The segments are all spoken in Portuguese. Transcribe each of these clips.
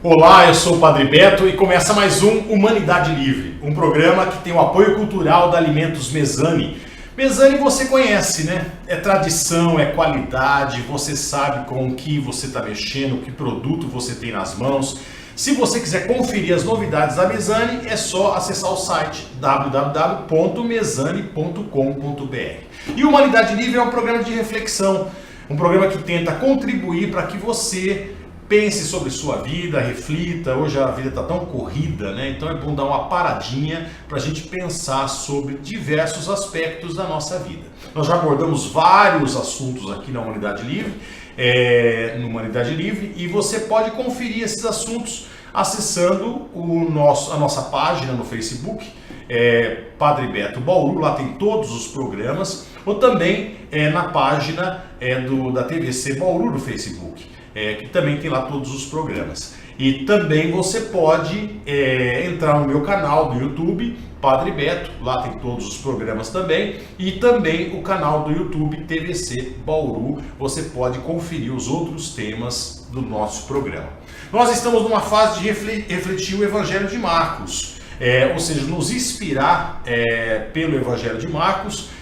Olá, eu sou o Padre Beto e começa mais um Humanidade Livre, um programa que tem o apoio cultural da Alimentos Mezzani. Mezzani você conhece, né? É tradição, é qualidade, você sabe com o que você está mexendo, que produto você tem nas mãos. Se você quiser conferir as novidades da Mezzani, é só acessar o site www.mezzani.com.br. E o Humanidade Livre é um programa de reflexão, um programa que tenta contribuir para que você pense sobre sua vida, reflita. Hoje a vida está tão corrida, né? Então é bom dar uma paradinha para a gente pensar sobre diversos aspectos da nossa vida. Nós já abordamos vários assuntos aqui na Humanidade Livre, no Humanidade Livre, e você pode conferir esses assuntos acessando a nossa página no Facebook, Padre Beto Bauru, lá tem todos os programas, ou também na página da TVC Bauru no Facebook. Que também tem lá todos os programas. E também você pode entrar no meu canal do YouTube, Padre Beto, lá tem todos os programas também, e também o canal do YouTube TVC Bauru, você pode conferir os outros temas do nosso programa. Nós estamos numa fase de refletir o Evangelho de Marcos, ou seja, nos inspirar pelo Evangelho de Marcos,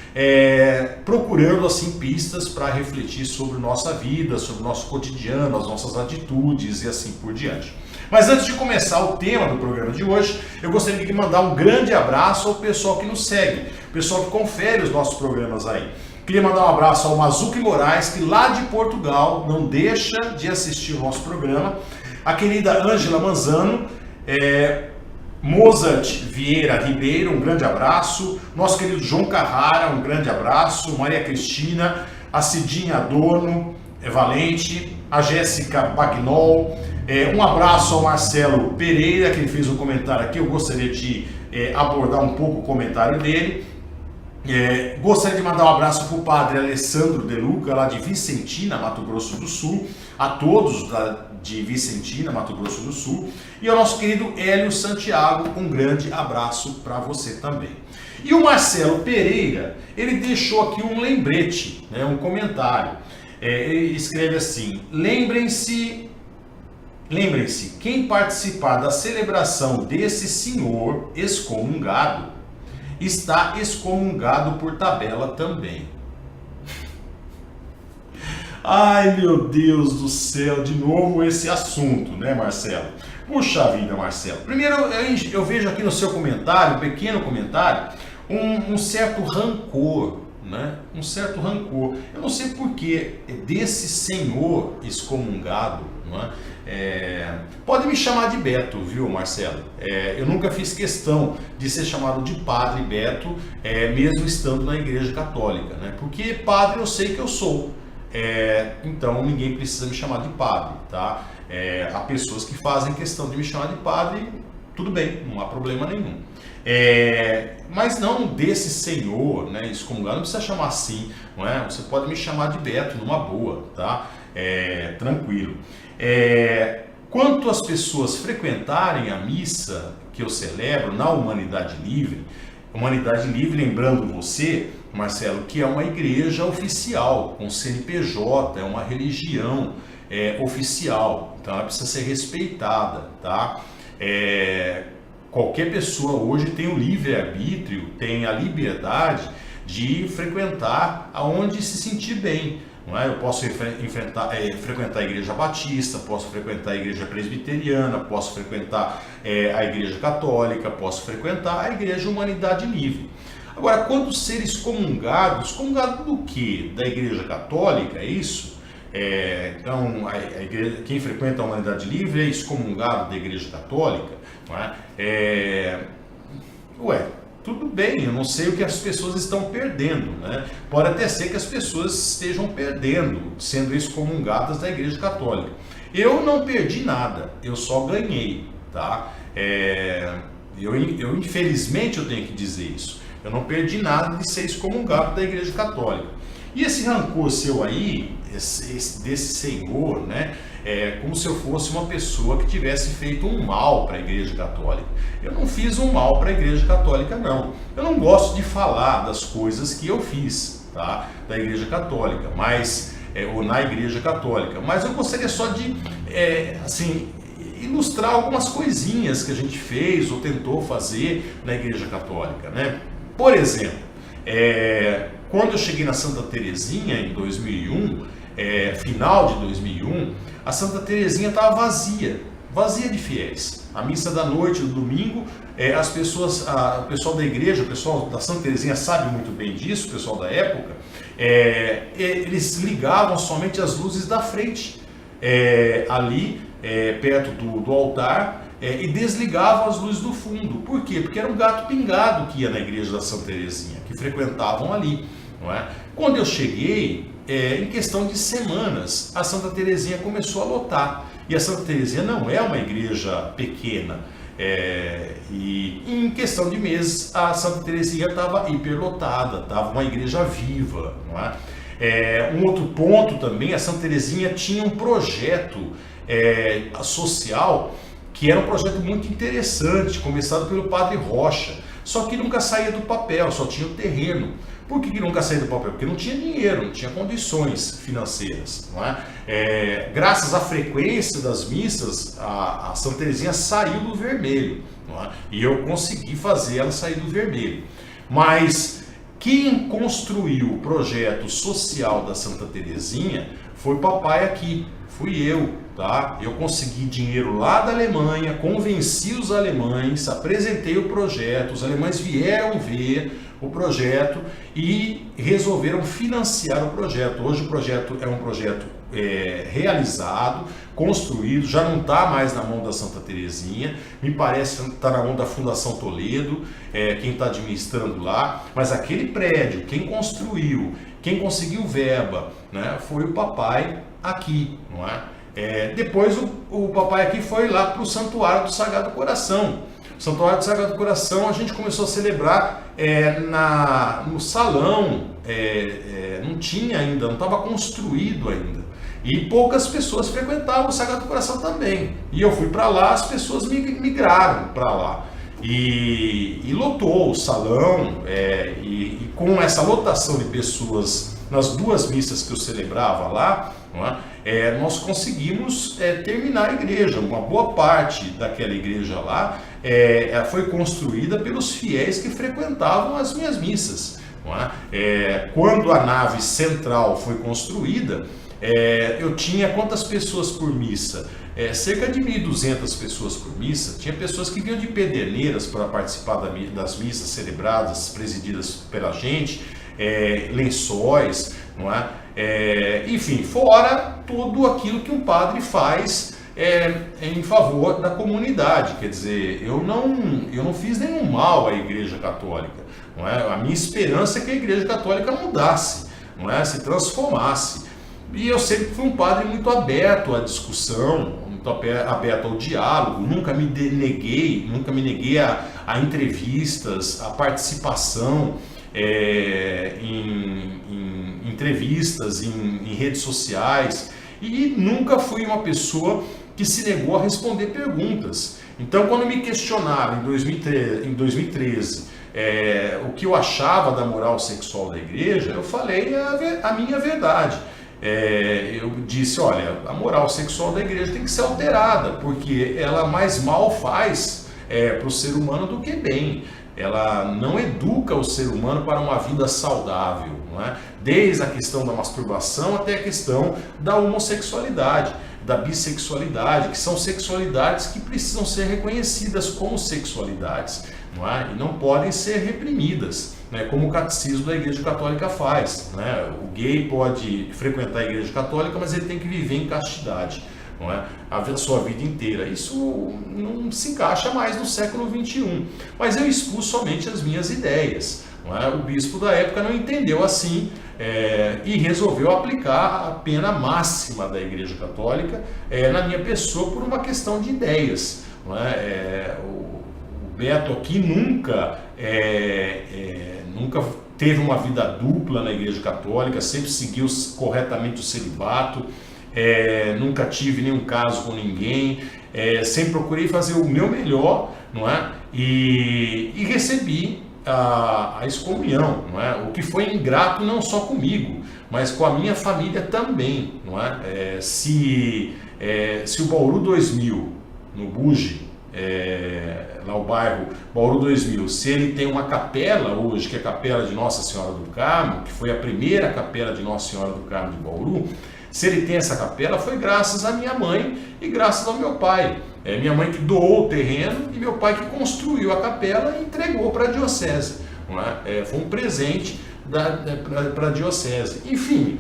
procurando assim pistas para refletir sobre nossa vida, sobre o nosso cotidiano, as nossas atitudes e assim por diante. Mas antes de começar o tema do programa de hoje, eu gostaria de mandar um grande abraço ao pessoal que nos segue, o pessoal que confere os nossos programas aí. Queria mandar um abraço ao Mazuki Moraes, que lá de Portugal não deixa de assistir o nosso programa, a querida Ângela Manzano, Mozart Vieira Ribeiro, um grande abraço. Nosso querido João Carrara, um grande abraço. Maria Cristina, a Cidinha Adorno Valente, a Jéssica Bagnol. Um abraço ao Marcelo Pereira, que ele fez um comentário aqui. Eu gostaria de abordar um pouco o comentário dele. Gostaria de mandar um abraço para o padre Alessandro De Luca, lá de Vicentina, Mato Grosso do Sul, a todos de Vicentina, Mato Grosso do Sul, e ao nosso querido Hélio Santiago, um grande abraço para você também. E o Marcelo Pereira, ele deixou aqui um lembrete, um comentário. Ele escreve assim: lembrem-se, quem participar da celebração desse senhor excomungado, está excomungado por tabela também. Ai, meu Deus do céu, de novo esse assunto, né, Marcelo? Puxa vida, Marcelo. Primeiro, eu vejo aqui no seu comentário, um pequeno comentário, um certo rancor, né? Um certo rancor. Eu não sei porquê desse senhor excomungado, não é? Pode me chamar de Beto, viu, Marcelo? Eu nunca fiz questão de ser chamado de Padre Beto, mesmo estando na Igreja Católica, né? Porque padre eu sei que eu sou, então ninguém precisa me chamar de padre, tá? Há pessoas que fazem questão de me chamar de padre, tudo bem, não há problema nenhum. Mas não desse senhor, né, excomungado, não precisa chamar assim, não é? Você pode me chamar de Beto numa boa, tá? Tranquilo. Quanto às pessoas frequentarem a missa que eu celebro na Humanidade Livre, lembrando você, Marcelo, que é uma igreja oficial, com CNPJ, é uma religião oficial, então ela precisa ser respeitada, tá? Qualquer pessoa hoje tem o livre-arbítrio, tem a liberdade de frequentar aonde se sentir bem. Não é? Eu posso frequentar a igreja batista, posso frequentar a igreja presbiteriana, posso frequentar a igreja católica, posso frequentar a igreja Humanidade Livre. Agora, quando ser excomungado do quê? Da igreja católica, é isso? Então, quem frequenta a Humanidade Livre é excomungado da igreja católica? Não é? Tudo bem, eu não sei o que as pessoas estão perdendo, né? Pode até ser que as pessoas estejam perdendo, sendo excomungadas da Igreja Católica. Eu não perdi nada, eu só ganhei, tá? Infelizmente eu tenho que dizer isso. Eu não perdi nada de ser excomungado da Igreja Católica. E esse rancor seu aí, desse senhor, né? Como se eu fosse uma pessoa que tivesse feito um mal para a Igreja Católica. Eu não fiz um mal para a Igreja Católica, não. Eu não gosto de falar das coisas que eu fiz, tá? Da Igreja Católica, ou na Igreja Católica. Mas eu gostaria só de, ilustrar algumas coisinhas que a gente fez ou tentou fazer na Igreja Católica, né? Por exemplo, quando eu cheguei na Santa Terezinha em 2001, final de 2001, a Santa Terezinha estava vazia de fiéis. A missa da noite, do domingo, as pessoas, o pessoal da igreja, o pessoal da Santa Terezinha sabe muito bem disso, o pessoal da época, eles ligavam somente as luzes da frente, ali perto do altar, e desligavam as luzes do fundo. Por quê? Porque era um gato pingado que ia na igreja da Santa Terezinha, que frequentavam ali, não é? Quando eu cheguei, em questão de semanas, a Santa Terezinha começou a lotar. E a Santa Terezinha não é uma igreja pequena. E em questão de meses, a Santa Terezinha estava hiperlotada, estava uma igreja viva, não é? Um outro ponto também, a Santa Terezinha tinha um projeto social, que era um projeto muito interessante, começado pelo Padre Rocha, só que nunca saía do papel, só tinha o terreno. Por que nunca saía do papel? Porque não tinha dinheiro, não tinha condições financeiras, não é? Graças à frequência das missas, a Santa Terezinha saiu do vermelho, não é? E eu consegui fazer ela sair do vermelho. Mas quem construiu o projeto social da Santa Terezinha foi o papai aqui, fui eu, tá? Eu consegui dinheiro lá da Alemanha, convenci os alemães, apresentei o projeto, os alemães vieram ver o projeto e resolveram financiar o projeto. Hoje o projeto é um projeto realizado, construído, já não está mais na mão da Santa Terezinha, me parece que está na mão da Fundação Toledo, quem está administrando lá, mas aquele prédio, quem construiu, quem conseguiu verba, né, foi o papai aqui, não é? Depois o papai aqui foi lá para o Santuário do Sagrado Coração. O Santuário do Sagrado Coração a gente começou a celebrar no salão, não tinha ainda, não estava construído ainda. E poucas pessoas frequentavam o Sagrado Coração também. E eu fui para lá, as pessoas migraram para lá. E lotou o salão, e com essa lotação de pessoas nas duas missas que eu celebrava lá, não é? Nós conseguimos terminar a igreja. Uma boa parte daquela igreja lá foi construída pelos fiéis que frequentavam as minhas missas, não é? Quando a nave central foi construída, eu tinha quantas pessoas por missa? Cerca de 1.200 pessoas por missa. Tinha pessoas que vinham de Pederneiras para participar das missas celebradas, presididas pela gente, Lençóis, não é? Enfim, fora tudo aquilo que um padre faz em favor da comunidade. Quer dizer, eu não fiz nenhum mal à Igreja Católica, não é? A minha esperança é que a Igreja Católica mudasse, não é? Se transformasse. E eu sempre fui um padre muito aberto à discussão, muito aberto ao diálogo, nunca me neguei a entrevistas, a participação em entrevistas, em redes sociais, e nunca fui uma pessoa que se negou a responder perguntas. Então, quando me questionaram em 2013 o que eu achava da moral sexual da igreja, eu falei a minha verdade. Eu disse, olha, a moral sexual da igreja tem que ser alterada, porque ela mais mal faz para o ser humano do que bem. Ela não educa o ser humano para uma vida saudável, não é? Desde a questão da masturbação até a questão da homossexualidade, da bissexualidade, que são sexualidades que precisam ser reconhecidas como sexualidades, não é? E não podem ser reprimidas, né, como o catecismo da Igreja Católica faz, né? O gay pode frequentar a Igreja Católica, mas ele tem que viver em castidade, não é? A sua vida inteira. Isso não se encaixa mais no século XXI. Mas eu expus somente as minhas ideias, não é? O bispo da época não entendeu assim e resolveu aplicar a pena máxima da Igreja Católica na minha pessoa por uma questão de ideias, não é? O Beto aqui nunca teve uma vida dupla na Igreja Católica, sempre seguiu corretamente o celibato, nunca tive nenhum caso com ninguém, sempre procurei fazer o meu melhor, não é? E recebi a excomunhão, não é? O que foi ingrato não só comigo, mas com a minha família também, não é? Se o Bauru 2000 no Buji, lá o bairro Bauru 2000, se ele tem uma capela hoje, que é a Capela de Nossa Senhora do Carmo, que foi a primeira capela de Nossa Senhora do Carmo de Bauru, se ele tem essa capela foi graças à minha mãe e graças ao meu pai. Minha mãe que doou o terreno e meu pai que construiu a capela e entregou para a diocese. Não é? Foi um presente para a diocese. Enfim,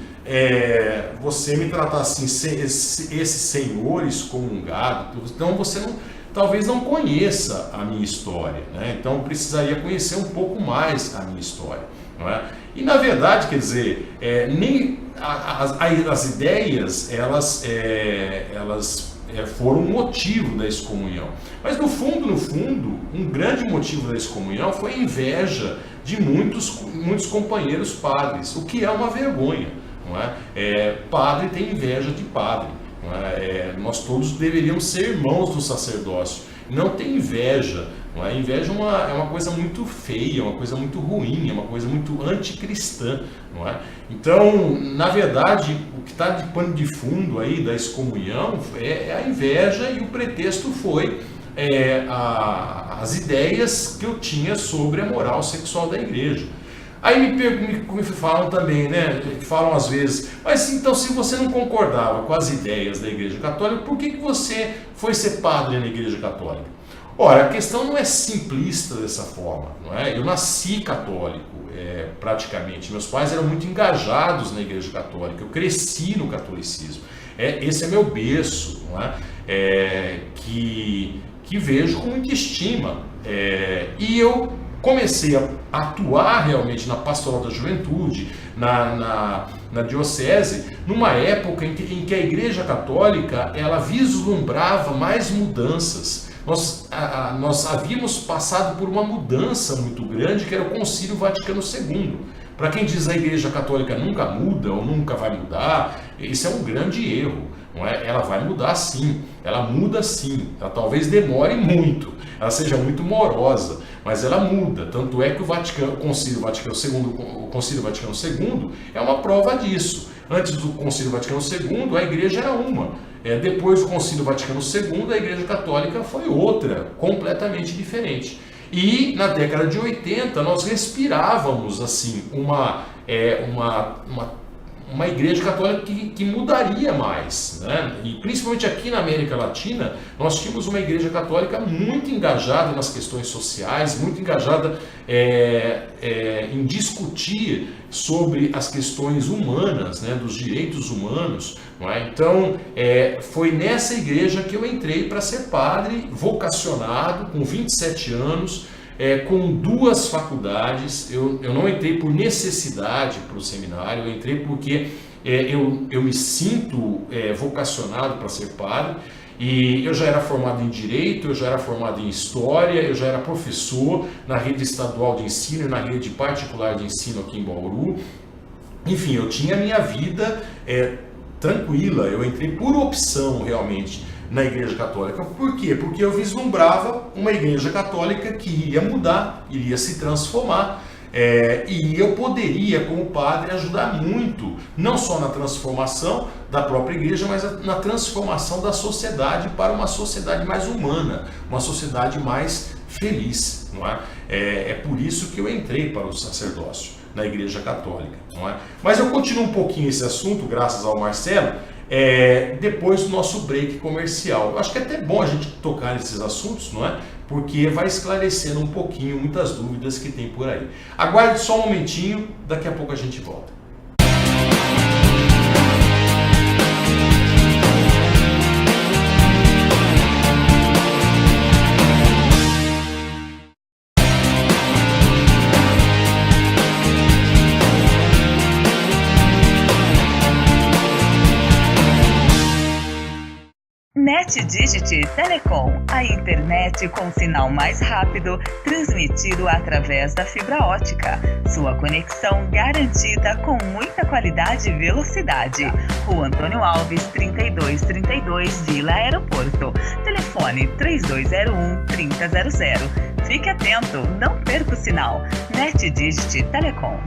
você me tratar assim, esses senhores comungados, então você talvez não conheça a minha história, né? Então precisaria conhecer um pouco mais a minha história, não é? E na verdade, quer dizer, nem as ideias elas foram um motivo da excomunhão, mas no fundo, um grande motivo da excomunhão foi a inveja de muitos companheiros padres, o que é uma vergonha, não é? Padre tem inveja de padre. Nós todos deveríamos ser irmãos do sacerdócio, não ter inveja. Não é? Inveja é uma coisa muito feia, uma coisa muito ruim, é uma coisa muito anticristã. Não é? Então, na verdade, o que está de pano de fundo aí da excomunhão é a inveja, e o pretexto foi as ideias que eu tinha sobre a moral sexual da igreja. Aí me falam também, né? Falam às vezes, mas então se você não concordava com as ideias da Igreja Católica, por que você foi ser padre na Igreja Católica? Ora, a questão não é simplista dessa forma, não é? Eu nasci católico, praticamente. Meus pais eram muito engajados na Igreja Católica, eu cresci no catolicismo. Esse é meu berço, não é? Que vejo com muita estima. E eu comecei a atuar realmente na pastoral da juventude, na diocese, numa época em que a Igreja Católica ela vislumbrava mais mudanças. Nós havíamos passado por uma mudança muito grande, que era o Concílio Vaticano II. Para quem diz a Igreja Católica nunca muda ou nunca vai mudar, isso é um grande erro. Não é? Ela vai mudar sim, ela muda sim, ela talvez demore muito, ela seja muito morosa, mas ela muda. Tanto é que o Concílio Vaticano II é uma prova disso. Antes do Concílio Vaticano II, a igreja era uma. Depois do Concílio Vaticano II, a Igreja Católica foi outra, completamente diferente. E na década de 80 nós respirávamos assim uma igreja católica que mudaria mais, né? E principalmente aqui na América Latina, nós tínhamos uma igreja católica muito engajada nas questões sociais, muito engajada em discutir sobre as questões humanas, né? Dos direitos humanos, não é? Então, foi nessa igreja que eu entrei para ser padre, vocacionado, com 27 anos, com 2 faculdades. Eu não entrei por necessidade para o seminário, eu entrei porque eu me sinto vocacionado para ser padre, e eu já era formado em Direito, eu já era formado em História, eu já era professor na rede estadual de ensino e na rede particular de ensino aqui em Bauru. Enfim, eu tinha a minha vida tranquila, eu entrei por opção realmente na Igreja Católica. Por quê? Porque eu vislumbrava uma Igreja Católica que iria mudar, iria se transformar, e eu poderia, como padre, ajudar muito, não só na transformação da própria Igreja, mas na transformação da sociedade para uma sociedade mais humana, uma sociedade mais feliz, não é? É por isso que eu entrei para o sacerdócio na Igreja Católica, não é? Mas eu continuo um pouquinho esse assunto, graças ao Marcelo, depois do nosso break comercial. Eu acho que é até bom a gente tocar nesses assuntos, não é? Porque vai esclarecendo um pouquinho muitas dúvidas que tem por aí. Aguarde só um momentinho, daqui a pouco a gente volta. NetDigit Telecom, a internet com sinal mais rápido, transmitido através da fibra ótica. Sua conexão garantida com muita qualidade e velocidade. Rua Antônio Alves, 3232, Vila Aeroporto. Telefone 3201-3000. Fique atento, não perca o sinal. NetDigit Telecom.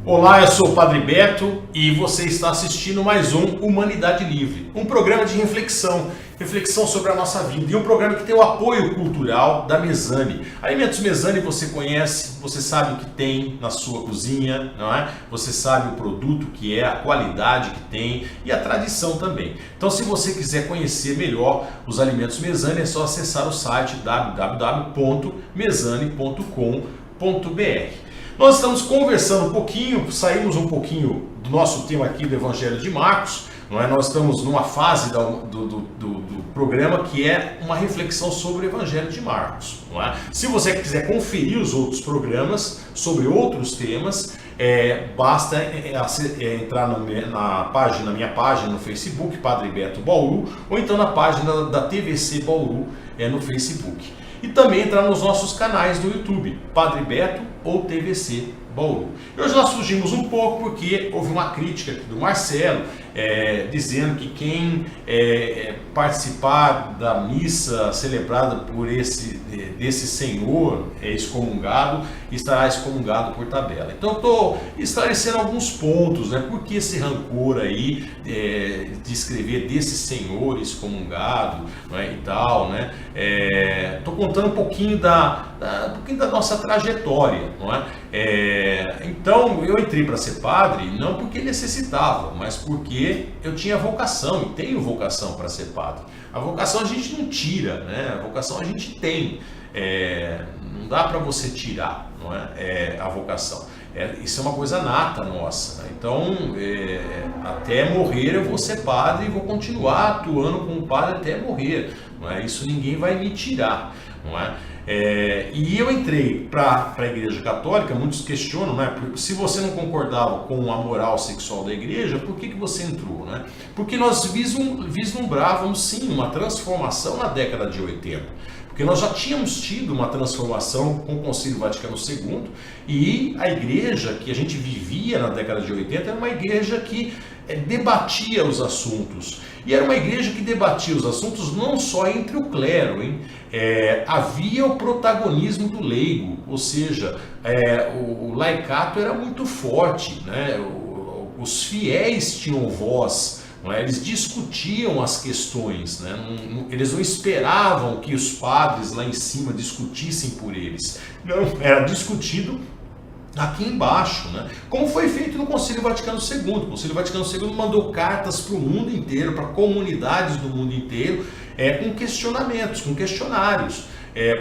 Olá, eu sou o Padre Beto e você está assistindo mais um Humanidade Livre, um programa de reflexão sobre a nossa vida e um programa que tem o apoio cultural da Mesane. Alimentos Mesane você conhece, você sabe o que tem na sua cozinha, não é? Você sabe o produto que é, a qualidade que tem e a tradição também. Então, se você quiser conhecer melhor os alimentos Mesane, é só acessar o site www.mesane.com.br. Nós estamos conversando um pouquinho, saímos um pouquinho do nosso tema aqui do Evangelho de Marcos, não é? Nós estamos numa fase do programa que é uma reflexão sobre o Evangelho de Marcos. Não é? Se você quiser conferir os outros programas sobre outros temas, basta entrar na minha página no Facebook, Padre Beto Bauru, ou então na página da TVC Bauru no Facebook. E também entrar nos nossos canais do YouTube, Padre Beto ou TVC Bauru. E hoje nós fugimos um pouco porque houve uma crítica aqui do Marcelo, dizendo que quem participar da missa celebrada por desse senhor excomungado, estará excomungado por tabela. Então eu estou esclarecendo alguns pontos, né? Por que esse rancor aí de escrever desse senhor excomungado, né, e tal, né? Estou contando um pouquinho da nossa trajetória, não é? Então eu entrei para ser padre não porque necessitava, mas porque eu tinha vocação e tenho vocação para ser padre. A vocação a gente não tira, né? A vocação a gente tem. Não dá para você tirar, não é? A vocação. Isso é uma coisa nata nossa. Né? Então, até morrer eu vou ser padre e vou continuar atuando como padre até morrer. Não é? Isso ninguém vai me tirar, não é? E eu entrei para a Igreja Católica. Muitos questionam, né? Se você não concordava com a moral sexual da Igreja, por que você entrou? Né? Porque nós vislumbrávamos sim uma transformação na década de 80. Porque nós já tínhamos tido uma transformação com o Concílio Vaticano II e a igreja que a gente vivia na década de 80 era uma igreja que debatia os assuntos. E era uma igreja que debatia os assuntos não só entre o clero, hein? Havia o protagonismo do leigo, ou seja, o laicato era muito forte, né? Os fiéis tinham voz. Eles discutiam as questões, né? Eles não esperavam que os padres lá em cima discutissem por eles. Não, era discutido aqui embaixo, né? Como foi feito no Concílio Vaticano II. O Concílio Vaticano II mandou cartas para o mundo inteiro, para comunidades do mundo inteiro, com questionamentos, com questionários,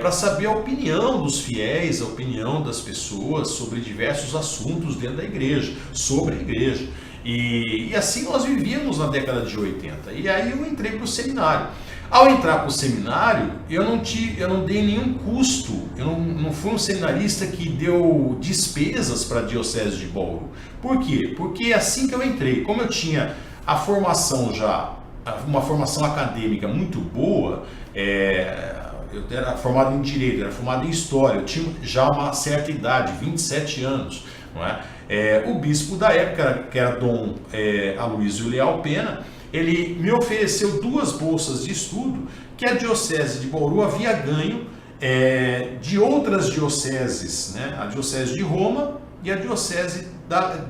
para saber a opinião dos fiéis, a opinião das pessoas sobre diversos assuntos dentro da igreja, sobre a igreja. E assim nós vivíamos na década de 80. E aí eu entrei para o seminário. Ao entrar para o seminário, eu não dei nenhum custo, eu não fui um seminarista que deu despesas para a Diocese de Bauru. Por quê? Porque assim que eu entrei, como eu tinha a formação já, uma formação acadêmica muito boa, eu era formado em Direito, era formado em História, eu tinha já uma certa idade, 27 anos, não é? O bispo da época, que era Dom Aloysio Leal Pena, ele me ofereceu 2 bolsas de estudo que a Diocese de Bauru havia ganho de outras dioceses, né? A Diocese de Roma e a Diocese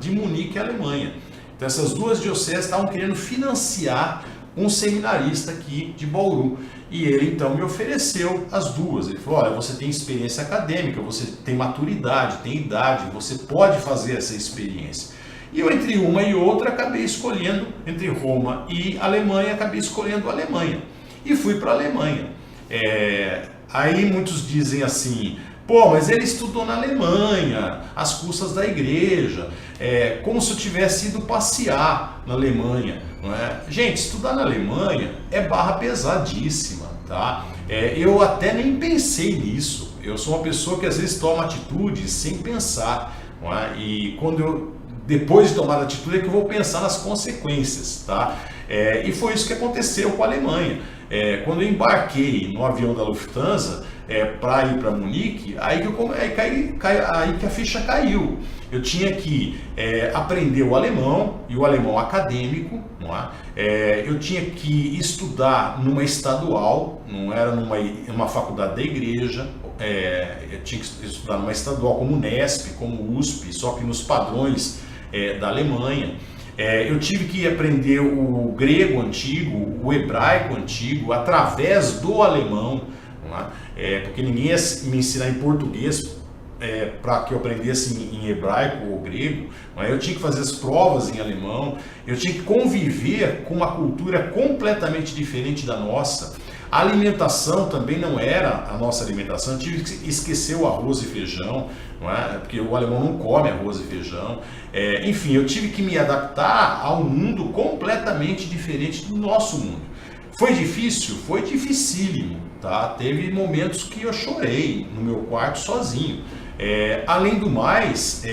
de Munique, Alemanha. Então essas 2 dioceses estavam querendo financiar um seminarista aqui de Bauru. E ele então me ofereceu as 2. Ele falou: olha, você tem experiência acadêmica, você tem maturidade, tem idade, você pode fazer essa experiência. E eu, entre uma e outra, acabei escolhendo, entre Roma e Alemanha, acabei escolhendo a Alemanha. E fui para a Alemanha. Aí muitos dizem assim: pô, mas ele estudou na Alemanha, às custas da igreja, como se eu tivesse ido passear na Alemanha. Não é? Gente, estudar na Alemanha é barra pesadíssima, tá? Eu até nem pensei nisso. Eu sou uma pessoa que às vezes toma atitudes sem pensar, não é? E depois de tomar a atitude é que eu vou pensar nas consequências, tá? E foi isso que aconteceu com a Alemanha. Quando eu embarquei no avião da Lufthansa para ir para Munique, aí que a ficha caiu. Eu tinha que aprender o alemão, e o alemão acadêmico, não é? Eu tinha que estudar numa estadual, não era numa faculdade da igreja. Eu tinha que estudar numa estadual como Unesp, como USP, só que nos padrões da Alemanha. Eu tive que aprender o grego antigo, o hebraico antigo, através do alemão, porque ninguém ia me ensinar em português para que eu aprendesse em hebraico ou grego. Eu tinha que fazer as provas em alemão, eu tinha que conviver com uma cultura completamente diferente da nossa. A alimentação também não era a nossa alimentação, eu tive que esquecer o arroz e feijão, porque o alemão não come arroz e feijão. Enfim, eu tive que me adaptar a um mundo completamente diferente do nosso mundo. Foi difícil? Foi dificílimo, tá? Teve momentos que eu chorei no meu quarto sozinho. Além do mais,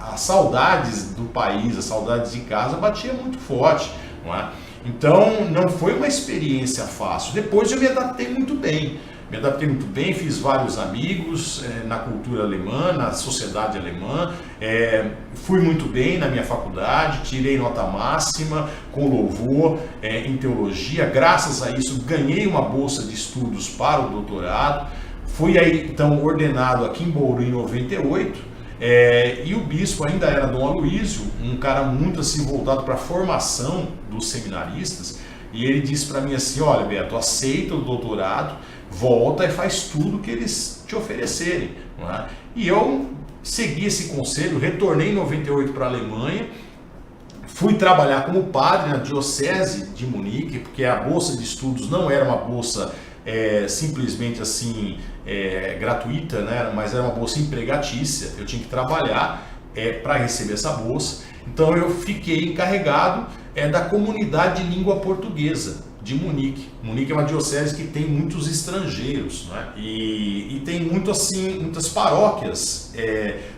as saudades do país, as saudades de casa batia muito forte, não é? Então não foi uma experiência fácil. Depois eu me adaptei muito bem. Fiz vários amigos na cultura alemã, na sociedade alemã, fui muito bem na minha faculdade, tirei nota máxima com louvor em teologia. Graças a isso ganhei uma bolsa de estudos para o doutorado. Fui aí então ordenado aqui em Bauru em 98. E o bispo ainda era Dom Aloísio, um cara muito assim voltado para a formação dos seminaristas, e ele disse para mim assim: olha, Beto, aceita o doutorado, volta e faz tudo que eles te oferecerem, não é? E eu segui esse conselho, retornei em 98 para a Alemanha, fui trabalhar como padre na diocese de Munique, porque a bolsa de estudos não era uma bolsa simplesmente assim gratuita, né? Mas era uma bolsa empregatícia, eu tinha que trabalhar para receber essa bolsa. Então eu fiquei encarregado da comunidade de língua portuguesa de Munique. Munique é uma diocese que tem muitos estrangeiros, né? E tem muitas paróquias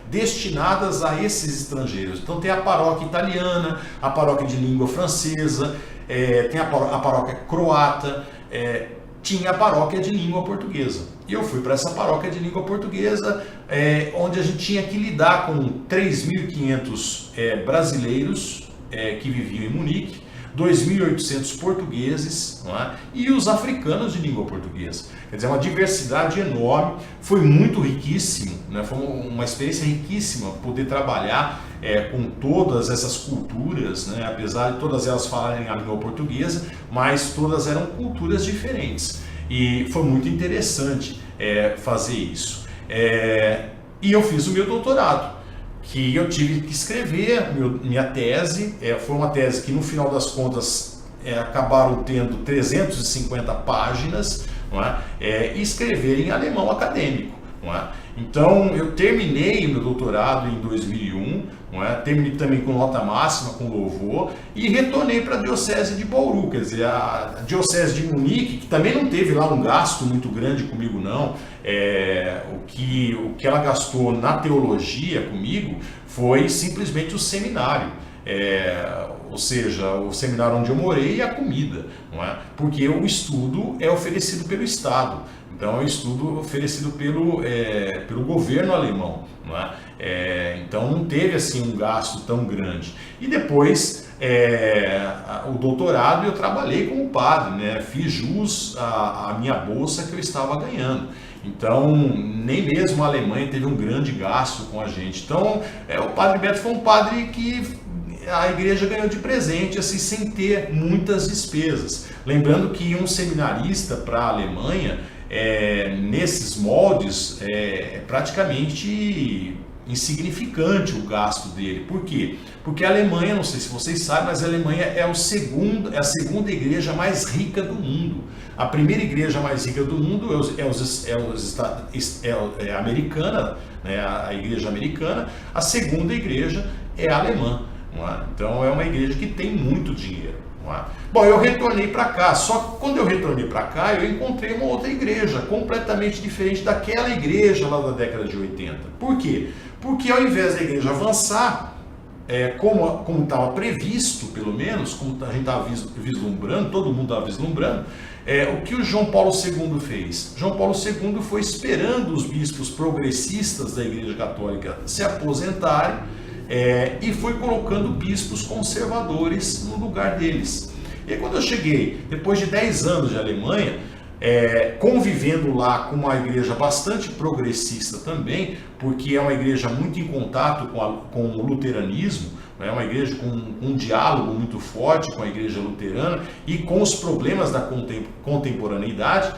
destinadas a esses estrangeiros. Então tem a paróquia italiana, a paróquia de língua francesa, tem a paróquia croata, tinha a paróquia de língua portuguesa. E eu fui para essa paróquia de língua portuguesa, onde a gente tinha que lidar com 3.500 brasileiros que viviam em Munique, 2.800 portugueses, não é? E os africanos de língua portuguesa. Quer dizer, uma diversidade enorme, foi muito riquíssimo, né? Foi uma experiência riquíssima poder trabalhar com todas essas culturas, né? Apesar de todas elas falarem a língua portuguesa, mas todas eram culturas diferentes. E foi muito interessante fazer isso. E eu fiz o meu doutorado, que eu tive que escrever minha tese. Foi uma tese que no final das contas acabaram tendo 350 páginas, não é? E escrever em alemão acadêmico, não é? Então eu terminei o meu doutorado em 2001, não é? Terminei também com nota máxima, com louvor, e retornei para a diocese de Bauru, quer dizer, a diocese de Munique, que também não teve lá um gasto muito grande comigo não. O que ela gastou na teologia comigo foi simplesmente o seminário, ou seja, o seminário onde eu morei e a comida, não é? Porque o estudo é oferecido pelo Estado, então é um estudo oferecido pelo governo alemão, não é? Então não teve assim um gasto tão grande. E depois o doutorado eu trabalhei como padre, né? Fiz jus à minha bolsa que eu estava ganhando. Então, nem mesmo a Alemanha teve um grande gasto com a gente. Então, o Padre Beto foi um padre que a igreja ganhou de presente, assim, sem ter muitas despesas. Lembrando que um seminarista para a Alemanha, nesses moldes, é praticamente insignificante o gasto dele. Por quê? Porque a Alemanha, não sei se vocês sabem, mas a Alemanha é a segunda igreja mais rica do mundo. A primeira igreja mais rica do mundo é a americana, né, a igreja americana. A segunda igreja é a alemã, não é? Então é uma igreja que tem muito dinheiro, não é? Bom, eu retornei para cá, só que quando eu retornei para cá, eu encontrei uma outra igreja, completamente diferente daquela igreja lá da década de 80. Por quê? Porque ao invés da igreja avançar, como estava previsto, pelo menos, como a gente estava vislumbrando, todo mundo estava vislumbrando, o que o João Paulo II fez? João Paulo II foi esperando os bispos progressistas da Igreja Católica se aposentarem e foi colocando bispos conservadores no lugar deles. E aí, quando eu cheguei, depois de 10 anos de Alemanha, convivendo lá com uma igreja bastante progressista também, porque é uma igreja muito em contato com o luteranismo, é uma igreja com um diálogo muito forte com a igreja luterana e com os problemas da contemporaneidade.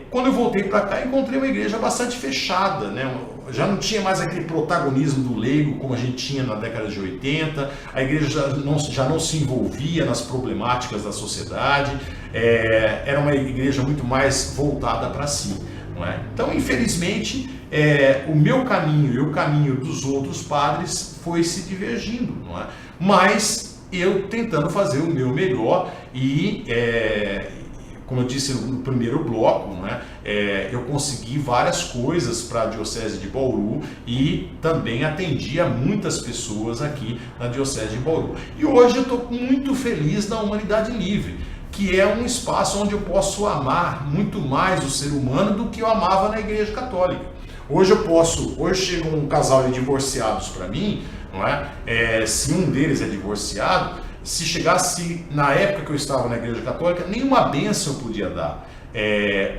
Quando eu voltei para cá, encontrei uma igreja bastante fechada, né? Já não tinha mais aquele protagonismo do leigo como a gente tinha na década de 80, a igreja já não se envolvia nas problemáticas da sociedade, era uma igreja muito mais voltada para si. Não é? Então, infelizmente, o meu caminho e o caminho dos outros padres foi se divergindo, não é? Mas eu tentando fazer o meu melhor e, como eu disse no primeiro bloco, não é? Eu consegui várias coisas para a Diocese de Bauru e também atendi a muitas pessoas aqui na Diocese de Bauru. E hoje eu estou muito feliz na Humanidade Livre, que é um espaço onde eu posso amar muito mais o ser humano do que eu amava na Igreja Católica. Hoje chega um casal de divorciados para mim, não é? Se um deles é divorciado, se chegasse na época que eu estava na Igreja Católica, nenhuma bênção eu podia dar.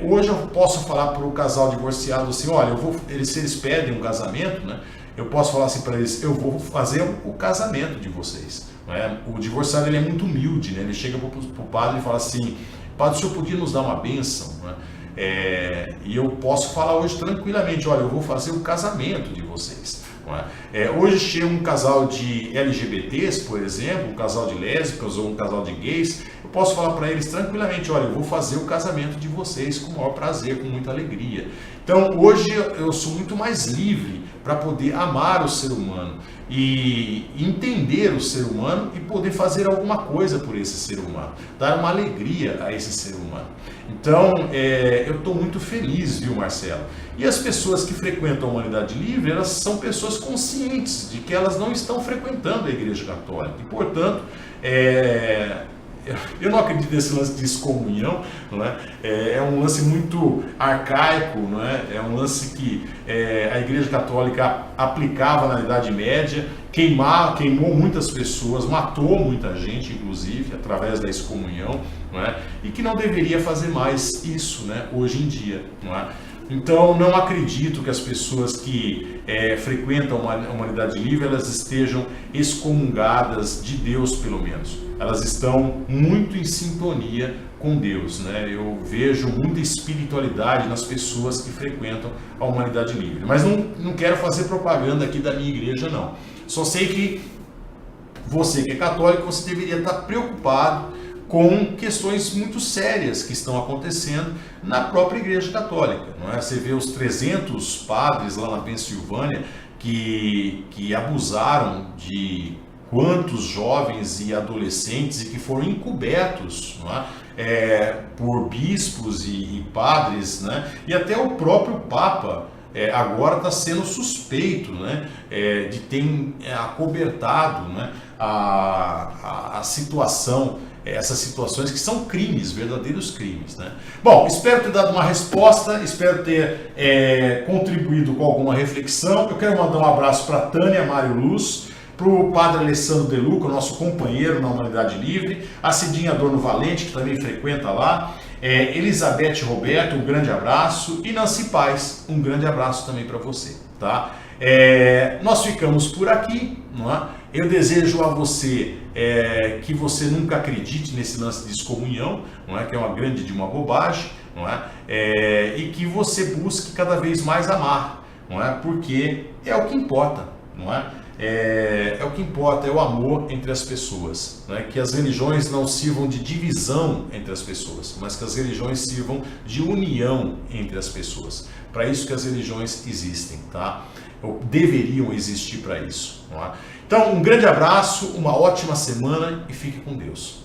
Hoje eu posso falar para o casal divorciado assim, olha, se eles pedem um casamento, né? Eu posso falar assim para eles, eu vou fazer o casamento de vocês. O divorciado ele é muito humilde, né? Ele chega para o padre e fala assim, padre, o senhor podia nos dar uma bênção? E eu posso falar hoje tranquilamente, olha, eu vou fazer o casamento de vocês. Hoje chega um casal de LGBTs, por exemplo, um casal de lésbicas ou um casal de gays, eu posso falar para eles tranquilamente, olha, eu vou fazer o casamento de vocês com o maior prazer, com muita alegria. Então hoje eu sou muito mais livre para poder amar o ser humano e entender o ser humano e poder fazer alguma coisa por esse ser humano, dar uma alegria a esse ser humano. Então, eu estou muito feliz, viu, Marcelo? E as pessoas que frequentam a Humanidade Livre, elas são pessoas conscientes de que elas não estão frequentando a Igreja Católica e, portanto, eu não acredito nesse lance de excomunhão, não é? É um lance muito arcaico, não é? É um lance que a Igreja Católica aplicava na Idade Média, queimou muitas pessoas, matou muita gente, inclusive, através da excomunhão, não é? E que não deveria fazer mais isso, né, hoje em dia, não é? Então, não acredito que as pessoas que frequentam a Humanidade Livre, elas estejam excomungadas de Deus, pelo menos. Elas estão muito em sintonia com Deus, né? Eu vejo muita espiritualidade nas pessoas que frequentam a Humanidade Livre. Mas não quero fazer propaganda aqui da minha igreja, não. Só sei que você que é católico, você deveria estar preocupado com questões muito sérias que estão acontecendo na própria Igreja Católica, não é? Você vê os 300 padres lá na Pensilvânia que abusaram de quantos jovens e adolescentes e que foram encobertos, não é? Por bispos e padres, né? E até o próprio Papa agora está sendo suspeito, né? De ter acobertado, né? a situação, essas situações que são crimes, verdadeiros crimes, né? Bom, espero ter dado uma resposta, espero ter contribuído com alguma reflexão. Eu quero mandar um abraço para Tânia Mário Luz, para o padre Alessandro De Luca, nosso companheiro na Humanidade Livre, a Cidinha Adorno Valente, que também frequenta lá, Elizabeth Roberto, um grande abraço, e Nancy Paz, um grande abraço também para você, tá? Nós ficamos por aqui, não é? Eu desejo a você que você nunca acredite nesse lance de excomunhão, não é? Que é uma grande de uma bobagem, não é? E que você busque cada vez mais amar, não é? Porque é o que importa, não é? É o que importa, é o amor entre as pessoas, né? Que as religiões não sirvam de divisão entre as pessoas, mas que as religiões sirvam de união entre as pessoas. Para isso que as religiões existem, tá? Ou deveriam existir para isso, não é? Então, um grande abraço, uma ótima semana e fique com Deus.